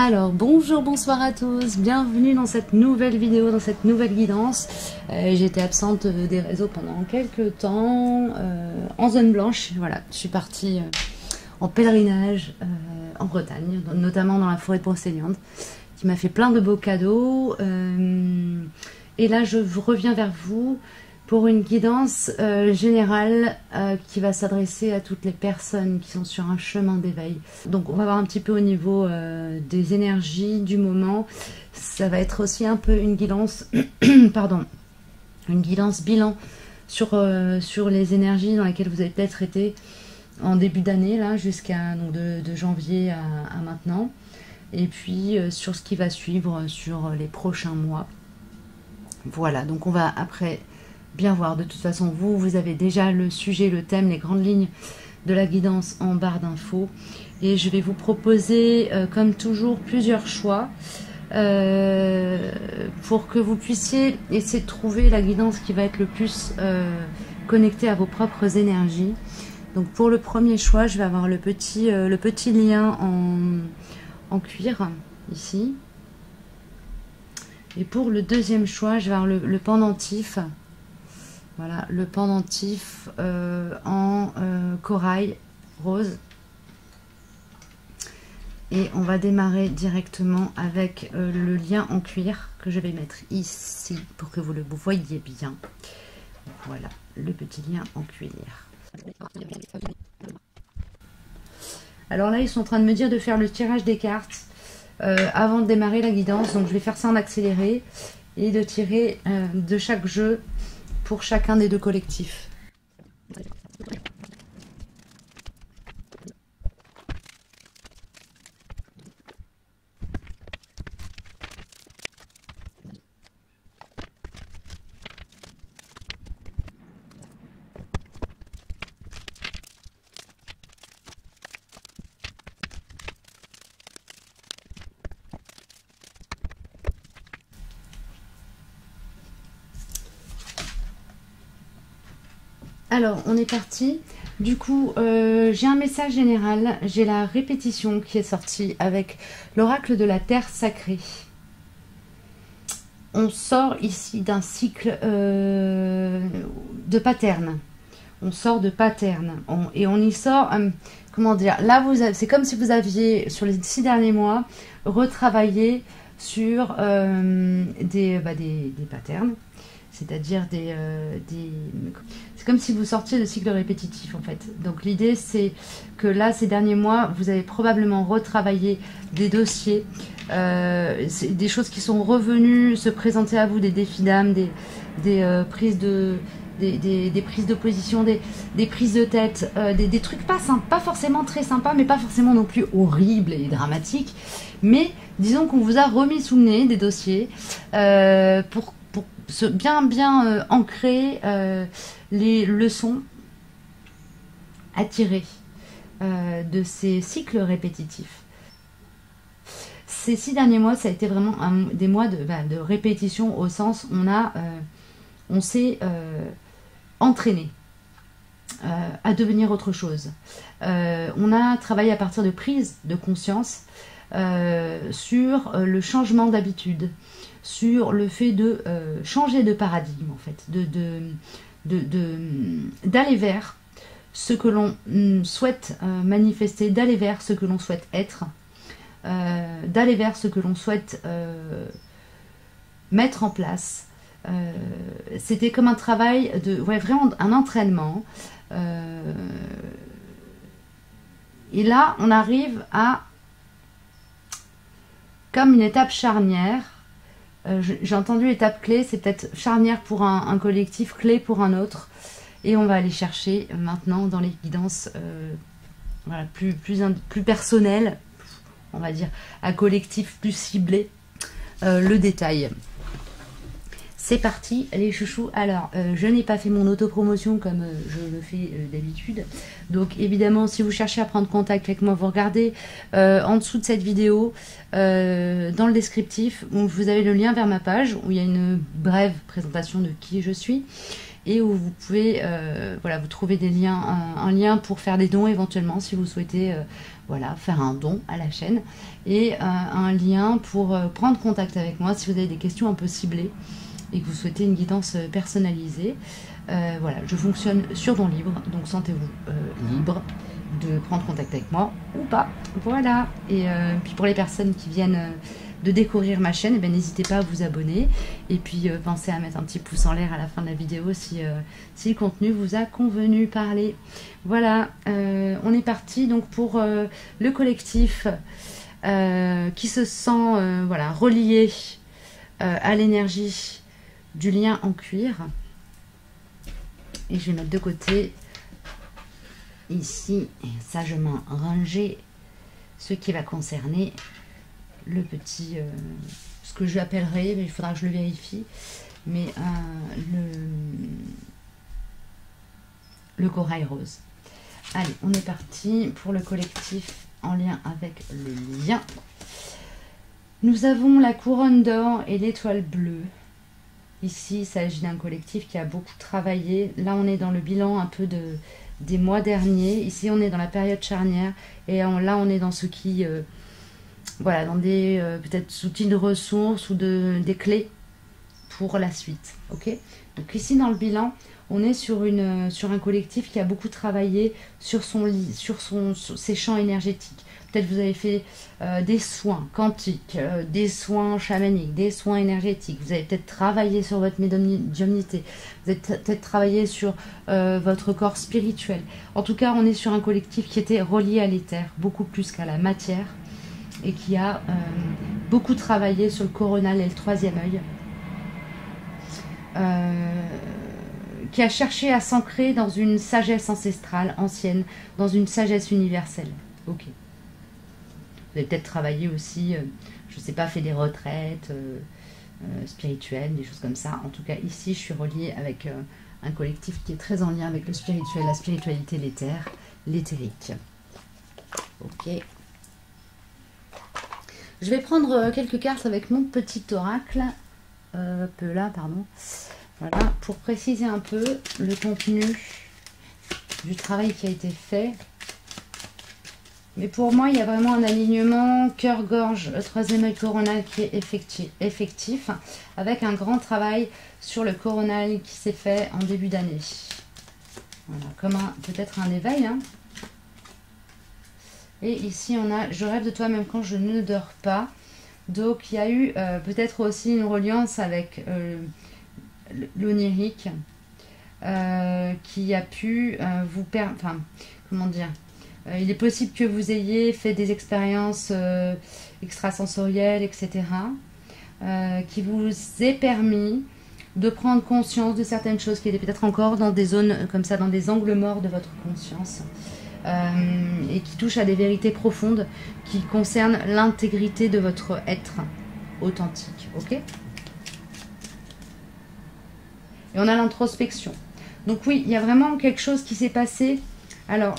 Alors bonjour, bonsoir à tous, bienvenue dans cette nouvelle vidéo, dans cette nouvelle guidance. J'étais absente des réseaux pendant quelques temps, en zone blanche. Voilà, je suis partie en pèlerinage en Bretagne, notamment dans la forêt de Brocéliande, qui m'a fait plein de beaux cadeaux. Et là je reviens vers vous pour une guidance générale qui va s'adresser à toutes les personnes qui sont sur un chemin d'éveil. Donc on va voir un petit peu au niveau des énergies du moment. Ça va être aussi un peu une guidance, pardon, une guidance bilan sur les énergies dans lesquelles vous avez peut-être été en début d'année, là, jusqu'à de janvier à maintenant. Et puis sur ce qui va suivre sur les prochains mois. Voilà, donc on va après bien voir. De toute façon, vous avez déjà le sujet, le thème, les grandes lignes de la guidance en barre d'infos. Et je vais vous proposer, comme toujours, plusieurs choix pour que vous puissiez essayer de trouver la guidance qui va être le plus connectée à vos propres énergies. Donc pour le premier choix, je vais avoir le petit lien en cuir, ici. Et pour le deuxième choix, je vais avoir le pendentif. Voilà, le pendentif en corail rose. Et on va démarrer directement avec le lien en cuir que je vais mettre ici pour que vous le voyez bien. Voilà, le petit lien en cuir. Alors là, ils sont en train de me dire de faire le tirage des cartes avant de démarrer la guidance. Donc je vais faire ça en accéléré et de tirer de chaque jeu pour chacun des deux collectifs. Alors, on est parti. Du coup, j'ai un message général. J'ai la répétition qui est sortie avec l'oracle de la terre sacrée. On sort ici d'un cycle de pattern. On sort de pattern. Et on y sort, comment dire, là, c'est comme si vous aviez, sur les 6 derniers mois, retravaillé sur des patterns. C'est-à-dire c'est comme si vous sortiez de cycles répétitifs en fait. Donc l'idée c'est que là ces derniers mois vous avez probablement retravaillé des dossiers, des choses qui sont revenues se présenter à vous, des défis d'âme, des prises de position, des prises de tête, des trucs pas forcément très sympas, mais pas forcément non plus horribles et dramatiques. Mais disons qu'on vous a remis sous le nez des dossiers pour bien ancrer les leçons à tirer de ces cycles répétitifs. Ces 6 derniers mois, ça a été vraiment des mois de répétition au sens on s'est entraîné à devenir autre chose. On a travaillé à partir de prises de conscience sur le changement d'habitude, sur le fait de changer de paradigme en fait, d'aller vers ce que l'on souhaite manifester, d'aller vers ce que l'on souhaite être, d'aller vers ce que l'on souhaite mettre en place. C'était comme un travail vraiment un entraînement. Et là, on arrive à comme une étape charnière. J'ai entendu étape clé, c'est peut-être charnière pour un collectif, clé pour un autre. Et on va aller chercher maintenant dans les guidances voilà, plus personnelles, on va dire, à collectif plus ciblé, le détail. C'est parti les chouchous. Alors je n'ai pas fait mon autopromotion comme je le fais d'habitude, donc évidemment si vous cherchez à prendre contact avec moi, vous regardez en dessous de cette vidéo dans le descriptif où vous avez le lien vers ma page où il y a une brève présentation de qui je suis et où vous pouvez voilà, vous trouvez des liens, un lien pour faire des dons éventuellement si vous souhaitez voilà, faire un don à la chaîne et un lien pour prendre contact avec moi si vous avez des questions un peu ciblées et que vous souhaitez une guidance personnalisée. Voilà, je fonctionne sur don libre, donc sentez-vous libre de prendre contact avec moi ou pas. Voilà, et puis pour les personnes qui viennent de découvrir ma chaîne, n'hésitez pas à vous abonner et puis pensez à mettre un petit pouce en l'air à la fin de la vidéo si le contenu vous a convenu parler. Voilà, on est parti donc pour le collectif qui se sent voilà, relié à l'énergie du lien en cuir. Et je vais mettre de côté ici, sagement rangé, ce qui va concerner le petit, ce que je l'appellerai, mais il faudra que je le vérifie, mais le corail rose. Allez, on est parti pour le collectif en lien avec le lien. Nous avons la couronne d'or et l'étoile bleue. Ici, il s'agit d'un collectif qui a beaucoup travaillé. Là, on est dans le bilan un peu des mois derniers. Ici, on est dans la période charnière. Et là, on est dans ce qui... voilà, dans des peut-être outils de ressources ou des clés pour la suite. Ok. Donc ici, dans le bilan, on est sur un collectif qui a beaucoup travaillé sur ses champs énergétiques. Peut-être vous avez fait des soins quantiques, des soins chamaniques, des soins énergétiques. Vous avez peut-être travaillé sur votre médiumnité. Vous avez peut-être travaillé sur votre corps spirituel. En tout cas, on est sur un collectif qui était relié à l'éther, beaucoup plus qu'à la matière, et qui a beaucoup travaillé sur le coronal et le troisième œil. Qui a cherché à s'ancrer dans une sagesse ancestrale ancienne, dans une sagesse universelle. Ok. Vous avez peut-être travaillé aussi, je ne sais pas, fait des retraites spirituelles, des choses comme ça. En tout cas, ici, je suis reliée avec un collectif qui est très en lien avec le spirituel, la spiritualité, l'éther, l'éthérique. Ok. Je vais prendre quelques cartes avec mon petit oracle. Pardon. Voilà, pour préciser un peu le contenu du travail qui a été fait. Mais pour moi, il y a vraiment un alignement cœur-gorge, troisième œil coronal qui est effectif, avec un grand travail sur le coronal qui s'est fait en début d'année. Voilà, comme peut-être un éveil. Hein. Et ici, on a « Je rêve de toi même quand je ne dors pas ». Donc, il y a eu peut-être aussi une reliance avec l'onirique qui a pu vous permettre... Enfin, comment dire, il est possible que vous ayez fait des expériences extrasensorielles, etc. Qui vous aient permis de prendre conscience de certaines choses qui étaient peut-être encore dans des zones comme ça, dans des angles morts de votre conscience. Et qui touchent à des vérités profondes qui concernent l'intégrité de votre être authentique. Ok ? Et on a l'introspection. Donc oui, il y a vraiment quelque chose qui s'est passé. Alors,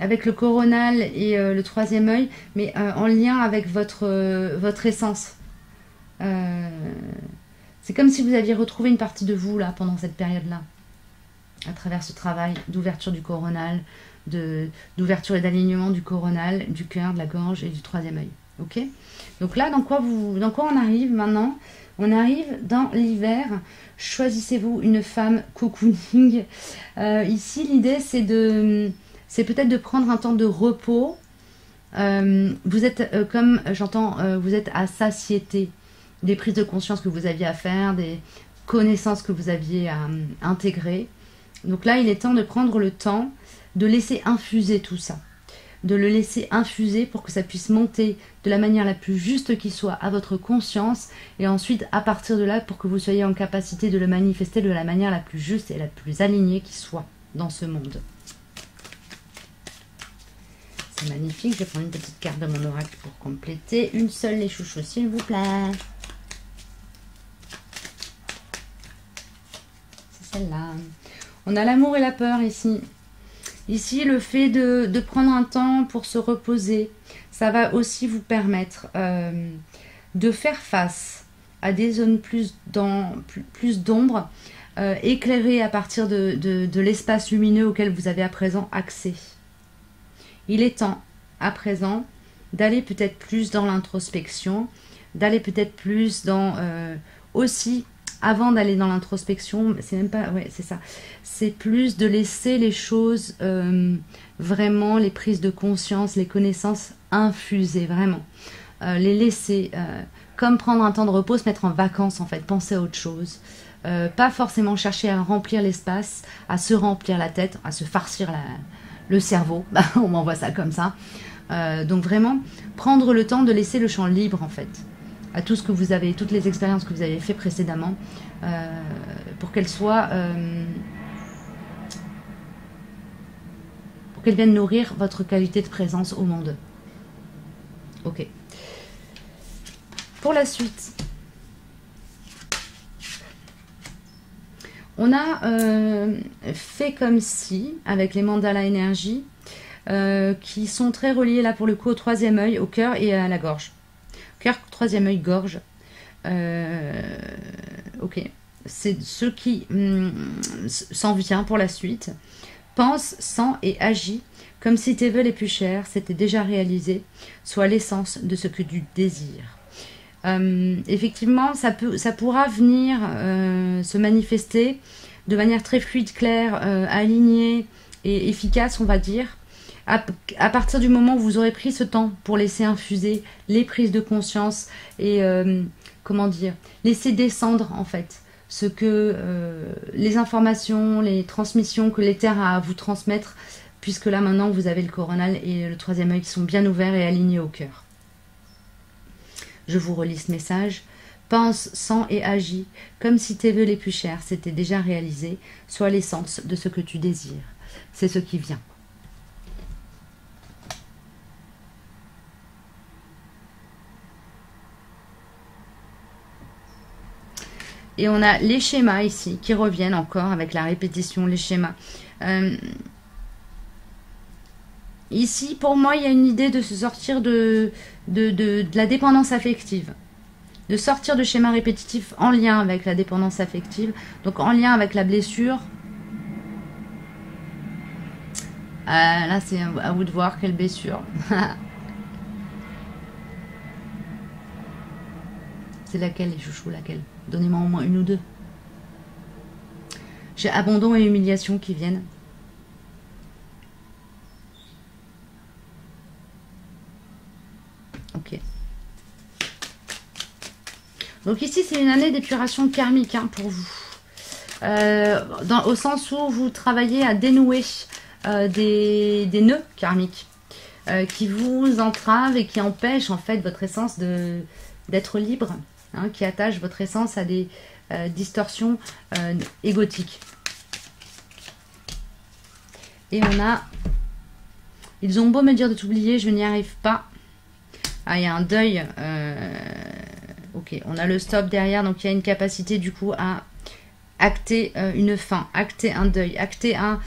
avec le coronal et le troisième œil, mais en lien avec votre essence. C'est comme si vous aviez retrouvé une partie de vous là pendant cette période-là, à travers ce travail d'ouverture du coronal, d'ouverture et d'alignement du coronal, du cœur, de la gorge et du troisième œil. Ok ? Donc là, dans quoi on arrive maintenant ? On arrive dans l'hiver. Choisissez-vous une femme cocooning. Ici, l'idée, c'est peut-être de prendre un temps de repos. Vous êtes, comme j'entends, vous êtes à satiété des prises de conscience que vous aviez à faire, des connaissances que vous aviez à intégrer. Donc là, il est temps de prendre le temps de laisser infuser tout ça. De le laisser infuser pour que ça puisse monter de la manière la plus juste qui soit à votre conscience. Et ensuite, à partir de là, pour que vous soyez en capacité de le manifester de la manière la plus juste et la plus alignée qui soit dans ce monde. C'est magnifique. Je vais prendre une petite carte de mon oracle pour compléter. Une seule, les chouchous, s'il vous plaît. C'est celle-là. On a l'amour et la peur ici. Ici, le fait de prendre un temps pour se reposer, ça va aussi vous permettre de faire face à des zones plus d'ombre, éclairées à partir de l'espace lumineux auquel vous avez à présent accès. Il est temps, à présent, d'aller peut-être plus dans l'introspection, d'aller peut-être plus dans aussi, avant d'aller dans l'introspection, c'est même pas, ouais, c'est ça, c'est plus de laisser les choses, vraiment, les prises de conscience, les connaissances infuser, vraiment. Les laisser, comme prendre un temps de repos, se mettre en vacances en fait, penser à autre chose. Pas forcément chercher à remplir l'espace, à se remplir la tête, à se farcir le cerveau, on m'envoie ça comme ça. Donc vraiment, prendre le temps de laisser le champ libre en fait, à tout ce que vous avez, toutes les expériences que vous avez fait précédemment, pour qu'elles soient, pour qu'elles viennent nourrir votre qualité de présence au monde. Ok. Pour la suite, on a fait comme si, avec les mandalas énergie, qui sont très reliés là pour le coup au troisième œil, au cœur et à la gorge. Cœur, troisième œil, gorge. Ok. C'est ce qui s'en vient pour la suite. Pense, sent et agit comme si tes vœux les plus chers s'étaient déjà réalisés, soit l'essence de ce que tu désires. Effectivement, ça pourra venir se manifester de manière très fluide, claire, alignée et efficace, on va dire, à partir du moment où vous aurez pris ce temps pour laisser infuser les prises de conscience et, comment dire, laisser descendre en fait ce que les informations, les transmissions que l'éther a à vous transmettre, puisque là maintenant vous avez le coronal et le troisième œil qui sont bien ouverts et alignés au cœur. Je vous relis ce message. Pense, sens et agis comme si tes vœux les plus chers s'étaient déjà réalisés, soit l'essence de ce que tu désires. C'est ce qui vient. Et on a les schémas ici qui reviennent encore avec la répétition, les schémas. Ici, pour moi, il y a une idée de se sortir de la dépendance affective. De sortir de schémas répétitifs en lien avec la dépendance affective. Donc en lien avec la blessure. Là, c'est à vous de voir quelle blessure. C'est laquelle, les chouchous, laquelle? Donnez-moi au moins une ou deux. J'ai abandon et humiliation qui viennent. Ok. Donc ici, c'est une année d'épuration karmique hein, pour vous. Au sens où vous travaillez à dénouer des nœuds karmiques qui vous entravent et qui empêchent en fait votre essence d'être libre, hein, qui attachent votre essence à des distorsions égotiques. Et on a... Ils ont beau me dire de t'oublier, je n'y arrive pas. Ah, il y a un deuil. Ok, on a le stop derrière, donc il y a une capacité du coup à acter une fin, acter un deuil, acter un...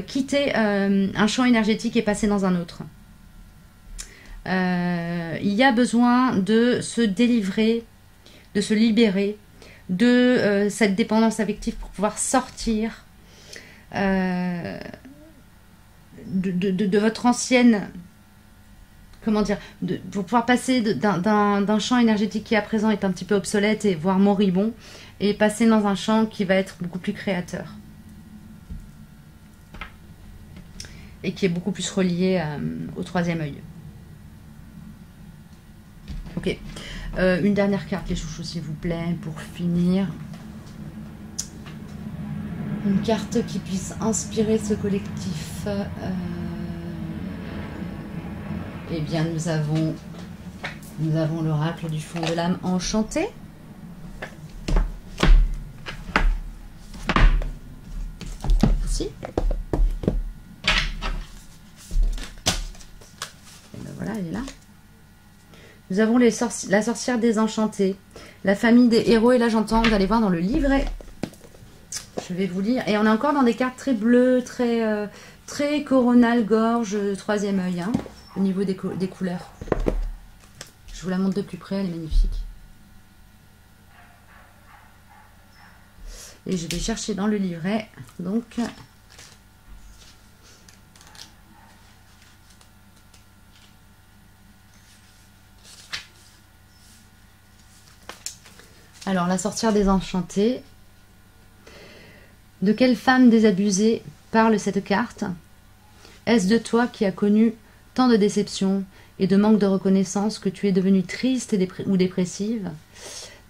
quitter un champ énergétique et passer dans un autre. Il y a besoin de se délivrer, de se libérer de cette dépendance affective pour pouvoir sortir de votre ancienne... Comment dire, pour pouvoir passer d'un champ énergétique qui à présent est un petit peu obsolète et voire moribond, et passer dans un champ qui va être beaucoup plus créateur. Et qui est beaucoup plus relié au troisième œil. Ok. Une dernière carte, les chouchous, s'il vous plaît, pour finir. Une carte qui puisse inspirer ce collectif. Eh bien, nous avons l'oracle du fond de l'âme enchanté. Ici. Et ben voilà, elle est là. Nous avons la sorcière désenchantée, la famille des héros. Et là, j'entends, vous allez voir dans le livret. Je vais vous lire. Et on est encore dans des cartes très bleues, très coronal, gorge, troisième œil, hein. Au niveau des couleurs. Je vous la montre de plus près, elle est magnifique. Et je vais chercher dans le livret. Donc, Alors, la sorcière désenchantée. De quelle femme désabusée parle cette carte? Est-ce de toi qui as connu tant de déceptions et de manque de reconnaissance que tu es devenue triste ou dépressive,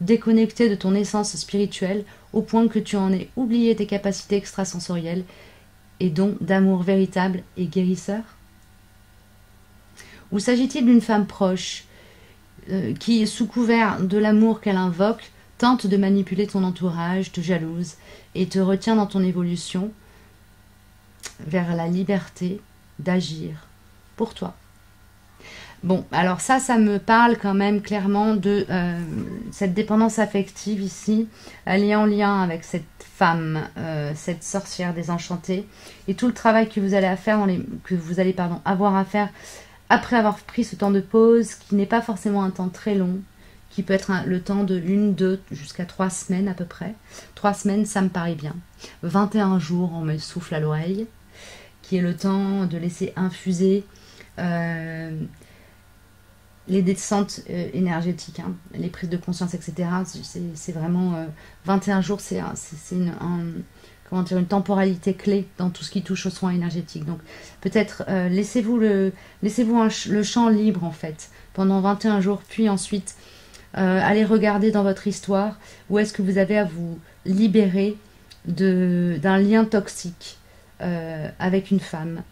déconnectée de ton essence spirituelle au point que tu en aies oublié tes capacités extrasensorielles et dons d'amour véritable et guérisseur? Ou s'agit-il d'une femme proche qui, sous couvert de l'amour qu'elle invoque, tente de manipuler ton entourage, te jalouse et te retient dans ton évolution vers la liberté d'agir pour toi? Bon, alors ça me parle quand même clairement de cette dépendance affective ici. Elle est en lien avec cette femme, cette sorcière désenchantée, et tout le travail que vous allez avoir à faire après avoir pris ce temps de pause, qui n'est pas forcément un temps très long, qui peut être le temps de 1, 2, jusqu'à 3 semaines à peu près. 3 semaines, ça me paraît bien. 21 jours, on me souffle à l'oreille, qui est le temps de laisser infuser les descentes énergétiques, hein, les prises de conscience, etc. C'est vraiment 21 jours, c'est une temporalité clé dans tout ce qui touche aux soins énergétiques. Donc peut-être laissez-vous le champ libre en fait pendant 21 jours, puis ensuite allez regarder dans votre histoire où est-ce que vous avez à vous libérer d'un lien toxique avec une femme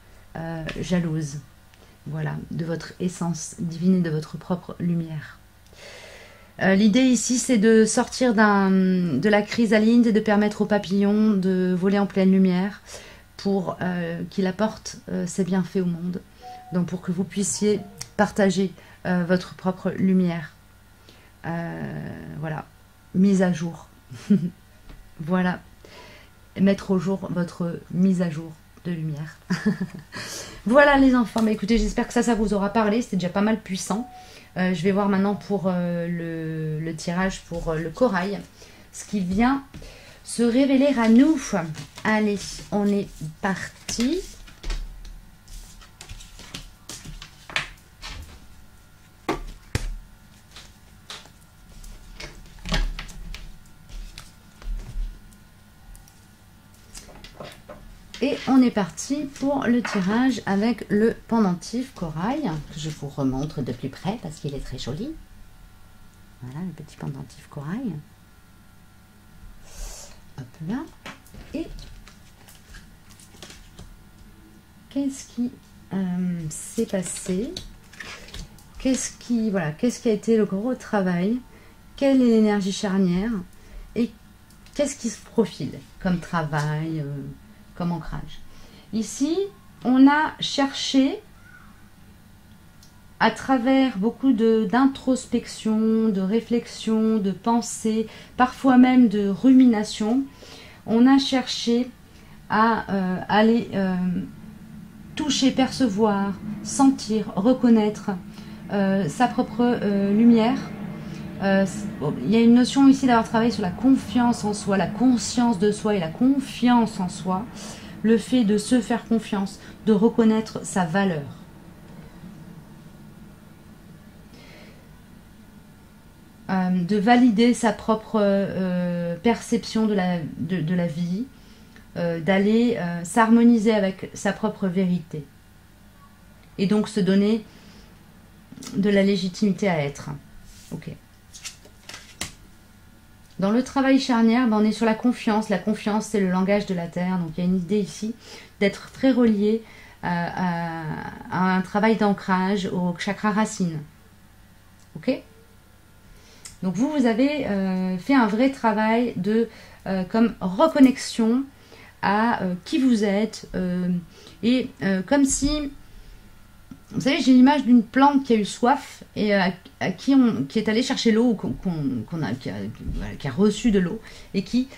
jalouse. Voilà, de votre essence divine et de votre propre lumière. L'idée ici, c'est de sortir de la chrysalide et de permettre aux papillons de voler en pleine lumière pour qu'il apporte ses bienfaits au monde. Donc pour que vous puissiez partager votre propre lumière. Voilà, mise à jour. Voilà, mettre au jour votre mise à jour de lumière. Voilà les enfants, bah, écoutez, j'espère que ça vous aura parlé, c'était déjà pas mal puissant. Je vais voir maintenant pour le tirage pour le corail, ce qui vient se révéler à nous. Allez, on est parti. Et on est parti pour le tirage avec le pendentif corail, que je vous remontre de plus près parce qu'il est très joli. Voilà le petit pendentif corail. Hop là. Et qu'est-ce qui s'est passé? Qu'est-ce qui a été le gros travail? Quelle est l'énergie charnière? Et qu'est-ce qui se profile comme travail, comme ancrage? Ici, on a cherché à travers beaucoup d'introspection, de réflexion, de pensée, parfois même de rumination, on a cherché à aller toucher, percevoir, sentir, reconnaître sa propre lumière. Il y a une notion ici d'avoir travaillé sur la confiance en soi, la conscience de soi et la confiance en soi, le fait de se faire confiance, de reconnaître sa valeur. De valider sa propre perception de la vie, d'aller s'harmoniser avec sa propre vérité et donc se donner de la légitimité à être. Ok. Dans le travail charnière, on est sur la confiance. La confiance, c'est le langage de la Terre. Donc il y a une idée ici d'être très relié à un travail d'ancrage au chakra racine. Ok ? Donc vous avez fait un vrai travail de comme reconnexion à qui vous êtes et comme si, vous savez, j'ai l'image d'une plante qui a eu soif et qui est allée chercher l'eau, qui a reçu de l'eau et qui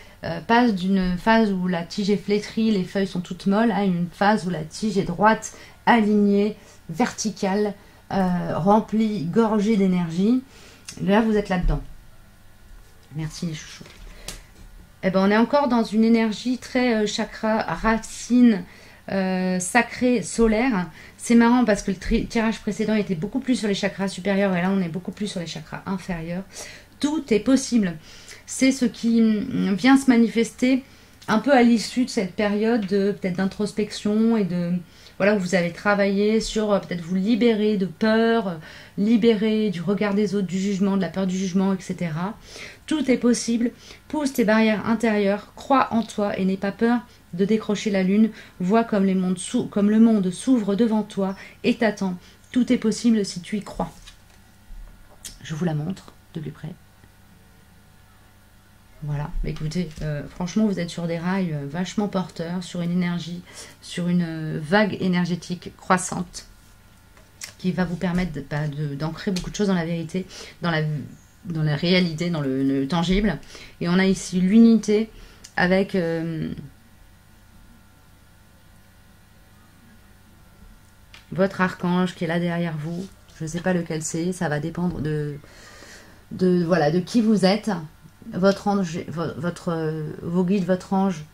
passe d'une phase où la tige est flétrie, les feuilles sont toutes molles, à une phase où la tige est droite, alignée, verticale, remplie, gorgée d'énergie. Là, vous êtes là-dedans. Merci les chouchous. Eh ben, on est encore dans une énergie très chakra, racine, sacré, solaire. C'est marrant parce que le tirage précédent était beaucoup plus sur les chakras supérieurs et là, on est beaucoup plus sur les chakras inférieurs. Tout est possible. C'est ce qui vient se manifester un peu à l'issue de cette période peut-être d'introspection et de... Voilà, où vous avez travaillé sur peut-être vous libérer de peur, libérer du regard des autres, du jugement, de la peur du jugement, etc. Tout est possible. Pousse tes barrières intérieures, crois en toi et n'aie pas peur de décrocher la lune. Vois comme le monde s'ouvre devant toi et t'attend. Tout est possible si tu y crois. Je vous la montre de plus près. Voilà, écoutez, franchement, vous êtes sur des rails vachement porteurs, sur une énergie, sur une vague énergétique croissante qui va vous permettre d'ancrer beaucoup de choses dans la vérité, dans la réalité, dans le tangible. Et on a ici l'unité avec votre archange qui est là derrière vous. Je ne sais pas lequel c'est, ça va dépendre voilà, de qui vous êtes. Votre ange, vos guides, votre ange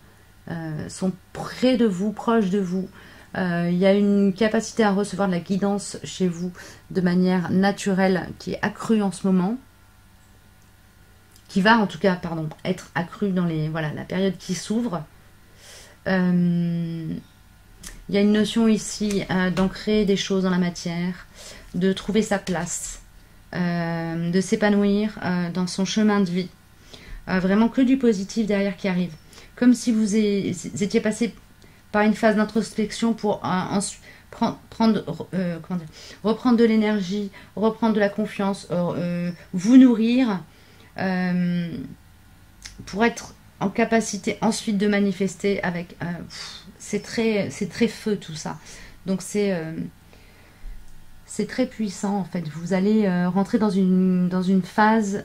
sont près de vous, proches de vous. Il y a une capacité à recevoir de la guidance chez vous de manière naturelle qui est accrue en ce moment. Qui va en tout cas, pardon, être accrue dans la période qui s'ouvre. Il y a une notion ici d'ancrer des choses dans la matière, de trouver sa place, de s'épanouir dans son chemin de vie. Vraiment que du positif derrière qui arrive. Comme si vous étiez passé par une phase d'introspection pour reprendre de l'énergie, reprendre de la confiance, vous nourrir, pour être en capacité ensuite de manifester avec... c'est très feu tout ça. Donc c'est très puissant en fait. Vous allez rentrer dans une phase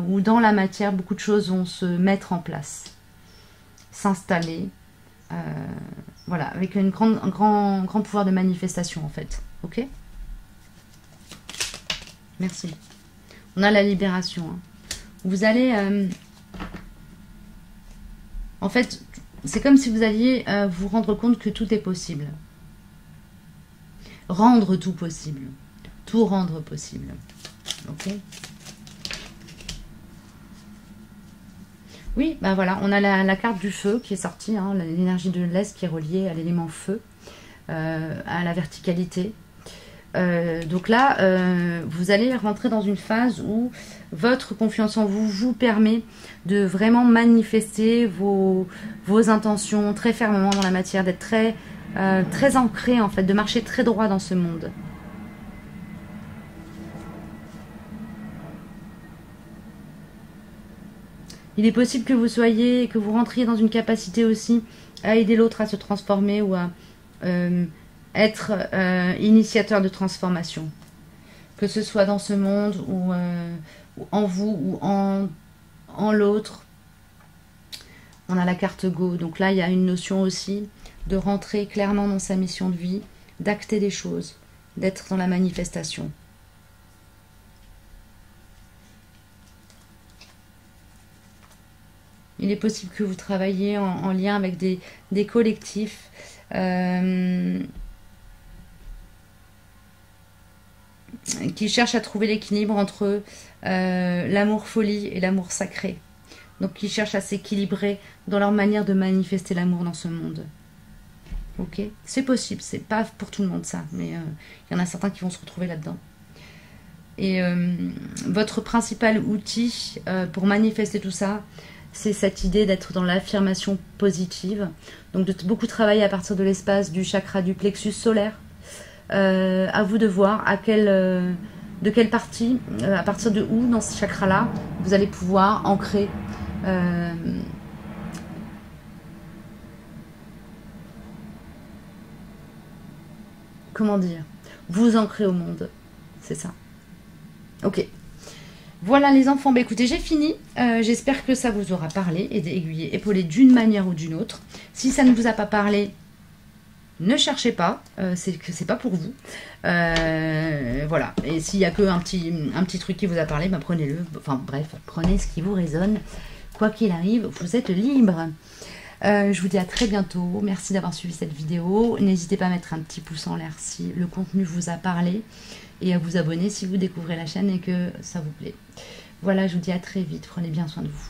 où dans la matière, beaucoup de choses vont se mettre en place, s'installer. Voilà, avec un grand pouvoir de manifestation en fait. Ok? Merci. On a la libération. Hein. Vous allez... en fait, c'est comme si vous alliez vous rendre compte que tout est possible. Rendre tout possible. Tout rendre possible. Ok? Oui, ben voilà, on a la carte du feu qui est sortie, hein, l'énergie de l'Est qui est reliée à l'élément feu, à la verticalité. Donc là, vous allez rentrer dans une phase où votre confiance en vous vous permet de vraiment manifester vos intentions très fermement dans la matière, d'être très ancré en fait, de marcher très droit dans ce monde. Il est possible que vous rentriez dans une capacité aussi à aider l'autre à se transformer ou à être initiateur de transformation. Que ce soit dans ce monde ou en vous ou en l'autre. On a la carte Go. Donc là, il y a une notion aussi de rentrer clairement dans sa mission de vie, d'acter des choses, d'être dans la manifestation. Il est possible que vous travailliez en lien avec des collectifs qui cherchent à trouver l'équilibre entre l'amour-folie et l'amour sacré. Donc qui cherchent à s'équilibrer dans leur manière de manifester l'amour dans ce monde. Ok, c'est possible, c'est pas pour tout le monde ça, mais il y en a certains qui vont se retrouver là-dedans. Et votre principal outil pour manifester tout ça, c'est cette idée d'être dans l'affirmation positive. Donc de beaucoup travailler à partir de l'espace du chakra du plexus solaire. À vous de voir de quelle partie, à partir de où dans ce chakra-là, vous allez pouvoir ancrer comment dire, vous ancrer au monde. C'est ça. Ok. Voilà les enfants, bah écoutez, j'ai fini. J'espère que ça vous aura parlé, aidé, aiguillé, épaulé d'une manière ou d'une autre. Si ça ne vous a pas parlé, ne cherchez pas, c'est pas pour vous. Voilà. Et s'il n'y a que un petit truc qui vous a parlé, bah prenez-le. Enfin bref, prenez ce qui vous résonne. Quoi qu'il arrive, vous êtes libre. Je vous dis à très bientôt. Merci d'avoir suivi cette vidéo. N'hésitez pas à mettre un petit pouce en l'air si le contenu vous a parlé. et à vous abonner si vous découvrez la chaîne et que ça vous plaît. Voilà, je vous dis à très vite, prenez bien soin de vous.